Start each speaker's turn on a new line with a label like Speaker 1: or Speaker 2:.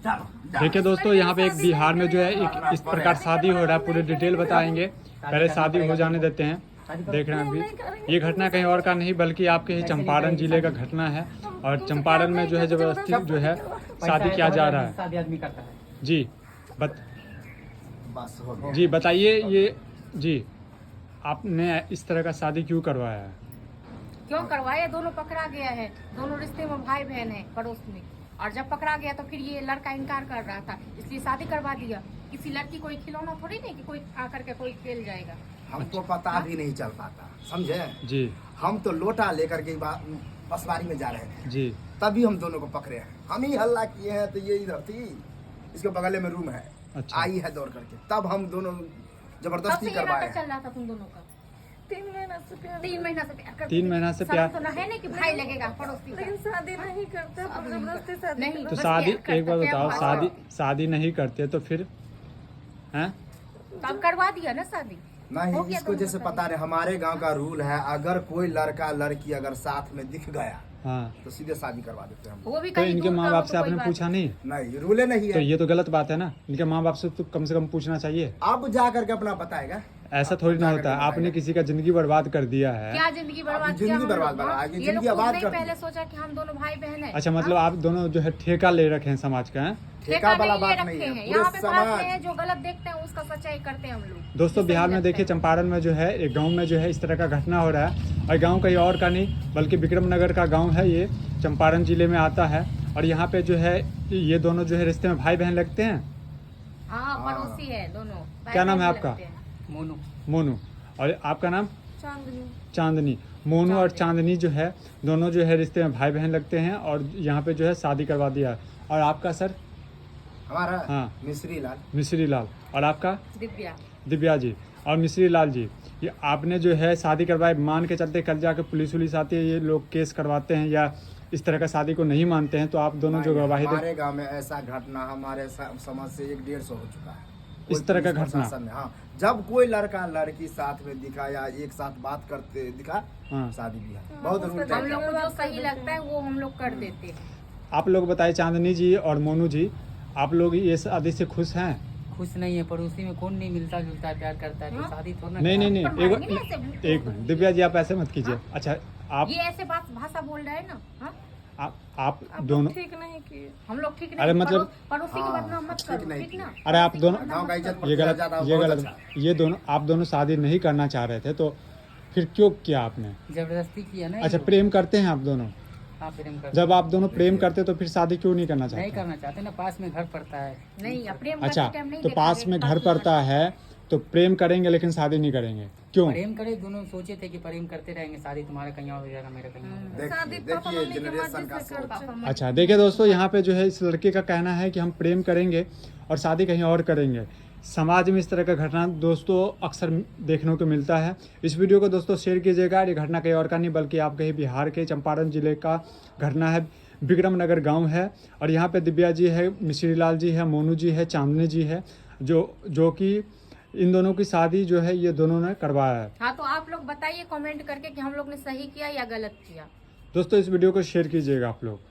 Speaker 1: देखिए दोस्तों, यहाँ पे एक बिहार में जो है एक इस प्रकार शादी हो रहा है, पूरी डिटेल बताएंगे। पहले शादी हो जाने देते हैं। देख रहे हैं अभी ये घटना कहीं और का नहीं बल्कि आपके ही चंपारण जिले का घटना है। और चंपारण में जो है जबरदस्ती जो है शादी किया जा रहा है।
Speaker 2: शादी आदमी करता है
Speaker 1: जी जी बताइए ये जी, आपने इस तरह का शादी क्यों करवाया है?
Speaker 3: क्यों करवाया? दोनों पकड़ा गया है, दोनों रिश्ते में भाई बहन है पड़ोस में। और जब पकड़ा गया तो फिर ये लड़का इनकार कर रहा था, इसलिए शादी करवा दिया। किसी लड़की कोई खिलौना थोड़ी नहीं कि कोई आकर के कोई खेल जाएगा।
Speaker 4: हमको पता भी नहीं चल पाता, समझे
Speaker 1: जी
Speaker 4: हम तो लोटा लेकर के बसवारी में जा रहे थे
Speaker 1: जी,
Speaker 4: तभी हम दोनों को पकड़े हैं। हम ही हल्ला किए हैं तो ये इधर थी, इसके बगल में रूम है।
Speaker 1: अच्छा।
Speaker 4: आई है दौड़ करके, तब हम दोनों
Speaker 3: कब
Speaker 4: जबरदस्ती
Speaker 3: से ये नाटक
Speaker 4: करवाए
Speaker 3: चल रहा था तुम दोनों का?
Speaker 5: 3 महीना से प्यार
Speaker 3: 3 महीना से प्यार करते
Speaker 1: 3
Speaker 3: थे।
Speaker 1: महीना से
Speaker 3: शर्म
Speaker 1: प्यार।
Speaker 3: तो ना है नहीं कि भाई लगेगा पड़ोसी का।
Speaker 5: लेकिन शादी नहीं करता, जबरदस्ती शादी
Speaker 3: नहीं।
Speaker 1: तो
Speaker 3: बस
Speaker 1: शादी
Speaker 3: प्यार
Speaker 1: एक बार
Speaker 3: करता,
Speaker 1: बताओ,
Speaker 3: प्यार
Speaker 1: शादी नहीं करते तो फिर हैं?
Speaker 3: तो अब करवा दिया ना शादी। हो
Speaker 4: नहीं।
Speaker 3: गया
Speaker 4: इसको
Speaker 3: दोनों
Speaker 4: जैसे
Speaker 3: का
Speaker 4: पता नहीं, हमारे गांव का रूल है, अगर कोई लड़का लड़की अगर साथ में दिख गया
Speaker 1: हाँ,
Speaker 4: तो सीधे शादी करवा देते हैं हम।
Speaker 3: वो भी
Speaker 1: तो
Speaker 3: कहीं
Speaker 1: इनके
Speaker 3: दूर
Speaker 1: माँ
Speaker 3: का
Speaker 1: बाप
Speaker 3: हो
Speaker 1: से
Speaker 3: तो
Speaker 1: आपने
Speaker 3: कोई बात
Speaker 1: पूछा नहीं?
Speaker 4: नहीं, रूले नहीं
Speaker 1: तो
Speaker 4: है।
Speaker 1: ये तो गलत बात है ना। इनके माँ बाप से तो कम पूछना चाहिए।
Speaker 4: अब जा करके अपना बताएगा।
Speaker 1: ऐसा थोड़ी ना होता है। आपने किसी का जिंदगी बर्बाद कर दिया है।
Speaker 3: क्या जिंदगी बर्बाद
Speaker 4: अभी
Speaker 3: किया
Speaker 4: जिंदगी
Speaker 3: हम
Speaker 4: बर्बाद
Speaker 3: लोग?
Speaker 4: बना,
Speaker 3: हाँ?
Speaker 4: आगे
Speaker 3: ये
Speaker 4: जिंदगी
Speaker 3: लोग
Speaker 4: आबाद
Speaker 3: नहीं
Speaker 4: कर दी।
Speaker 3: पहले सोचा कि हम दोनों भाई बहन है।
Speaker 1: अच्छा, मतलब आप दोनों जो है ठेका ले रखे हैं समाज का है?
Speaker 4: ठेका वाला
Speaker 3: नहीं ले
Speaker 4: बात
Speaker 3: रखे
Speaker 4: नहीं
Speaker 3: हैं।
Speaker 4: है,
Speaker 3: यहाँ
Speaker 4: पूरे
Speaker 3: पे पास में
Speaker 4: समाज।
Speaker 3: है, जो गलत देखते हैं उसका सच्चाई करते हैं हम लोग।
Speaker 1: दोस्तों,
Speaker 3: सही
Speaker 1: बिहार में
Speaker 3: लगता
Speaker 1: देखिए
Speaker 3: है।
Speaker 1: चंपारण में जो है एक गांव में जो है इस तरह का घटना हो रहा है। और गांव कहीं और का नहीं बल्कि विक्रमनगर का गांव है, ये चंपारण जिले में आता है। और यहाँ पे जो है ये दोनों जो है रिश्ते में भाई बहन लगते हैं।
Speaker 3: हाँ, पड़ोसी है दोनों।
Speaker 1: क्या नाम है
Speaker 3: भाई बहन
Speaker 1: आपका?
Speaker 3: लगते हैं।
Speaker 2: मोनू।
Speaker 1: मोनू। और आपका नाम?
Speaker 5: चांदनी।
Speaker 1: चांदनी। मोनू और चांदनी जो है दोनों जो है रिश्ते में भाई बहन लगते हैं और यहाँ पे जो है शादी करवा दिया। और आपका सर?
Speaker 4: हमारा
Speaker 1: हाँ।
Speaker 4: मिश्री लाल।
Speaker 1: मिश्री लाल। और आपका?
Speaker 3: दिव्या।
Speaker 1: दिव्या जी और मिश्री लाल जी। ये आपने जो है शादी करवाई, मान के चलते कल जाके पुलिस उलिस आती है, ये लोग केस करवाते हैं या इस तरह का शादी को नहीं मानते हैं, तो आप दोनों जो गवाही दे।
Speaker 4: हमारे गांव में ऐसा घटना हमारे समाज से 100-150 हो चुका है।
Speaker 1: इस तरह का
Speaker 4: पुलिस
Speaker 1: घटना?
Speaker 4: प्रशासन ने, हाँ, जब कोई लड़का लड़की साथ में दिखा या एक साथ बात करते दिखा,
Speaker 1: हाँ।
Speaker 4: शादी ब्याह बहुत रूल
Speaker 3: हम
Speaker 4: टाइप
Speaker 3: लोग को
Speaker 4: का।
Speaker 3: जो सही लगता है वो हम लोग कर देते हैं।
Speaker 1: आप लोग बताइए, चांदनी जी और मोनू जी, आप लोग ये शादी से खुश हैं?
Speaker 2: खुश नहीं है, पड़ोसी में कौन नहीं मिलता जुलता है, प्यार करता है, तो
Speaker 3: हाँ?
Speaker 2: शादी थोड़ा ना
Speaker 1: नहीं नहीं नहीं,
Speaker 3: पर मानेंगे ना
Speaker 1: एक
Speaker 3: ऐसे?
Speaker 1: एक मिनट दिव्या जी, आप ऐसे मत कीजिए। अच्छा, आप
Speaker 3: ये ऐसे बात भाषा बोल रहे हैं ना। हाँ?
Speaker 1: आप
Speaker 5: आप
Speaker 1: दोनों,
Speaker 5: लोग ठीक नहीं किए।
Speaker 3: हम लोग ठीक
Speaker 1: अरे
Speaker 3: नहीं,
Speaker 1: मतलब-
Speaker 3: पड़ोसी की
Speaker 4: हाँ,
Speaker 3: बदनाम मत
Speaker 4: ठीक
Speaker 3: करो,
Speaker 4: नहीं
Speaker 3: ठीक ना?
Speaker 1: अरे आप
Speaker 3: पड़ोसी की
Speaker 1: दोनों-
Speaker 3: बदनाम
Speaker 4: गाँव का
Speaker 3: मत
Speaker 4: इज्जत
Speaker 3: करो।
Speaker 1: ये
Speaker 4: बहुत
Speaker 1: गलत,
Speaker 4: ज्यादा, बहुत अच्छा।
Speaker 1: ये दोनों, आप दोनों शादी नहीं करना चाह रहे थे, तो फिर क्यों किया आपने?
Speaker 2: जबरदस्ती किया ना।
Speaker 1: अच्छा,
Speaker 2: ये लोग।
Speaker 1: प्रेम करते हैं आप दोनों?
Speaker 2: हाँ, प्रेम करते
Speaker 1: जब आप दोनों प्रेम करते तो फिर शादी क्यों नहीं करना
Speaker 2: नहीं
Speaker 1: चाहते?
Speaker 2: करना चाहते ना, पास में घर पड़ता है।
Speaker 3: नहीं, अब प्रेम
Speaker 1: अच्छा,
Speaker 3: करते टाइम नहीं
Speaker 1: तो
Speaker 3: देखा,
Speaker 1: पास
Speaker 3: एक
Speaker 1: में
Speaker 3: बात
Speaker 1: घर
Speaker 3: की
Speaker 1: पड़ता है तो प्रेम करेंगे लेकिन शादी नहीं करेंगे, क्यों?
Speaker 2: प्रेम करे, दोनों सोचे थे कि प्रेम करते रहेंगे, शादी तुम्हारा कहीं और हो जाएगा, मेरा कहीं और हो जाएगा।
Speaker 5: शादी
Speaker 4: देखिए
Speaker 5: पापा
Speaker 4: देखिए
Speaker 5: मम्मी के
Speaker 4: जनरेशन
Speaker 5: मर्जी
Speaker 4: का
Speaker 5: से
Speaker 4: सोच।
Speaker 5: करते हैं।
Speaker 1: अच्छा, देखिए दोस्तों, यहाँ पे जो है इस लड़के का कहना है कि हम प्रेम करेंगे और शादी कहीं और करेंगे। समाज में इस तरह का घटना दोस्तों अक्सर देखने को मिलता है। इस वीडियो को दोस्तों शेयर कीजिएगा। ये घटना कहीं और का नहीं बल्कि आपके ही बिहार के चंपारण जिले का घटना है। विक्रमनगर गांव है और यहाँ पे दिव्या जी है, मिश्री लाल जी है, मोनू जी है, चांदनी जी है, जो कि इन दोनों की शादी जो है ये दोनों ने करवाया है।
Speaker 3: हाँ, तो आप लोग बताइए कमेंट करके कि हम लोग ने सही किया या गलत किया।
Speaker 1: दोस्तों, इस वीडियो को शेयर कीजिएगा आप लोग।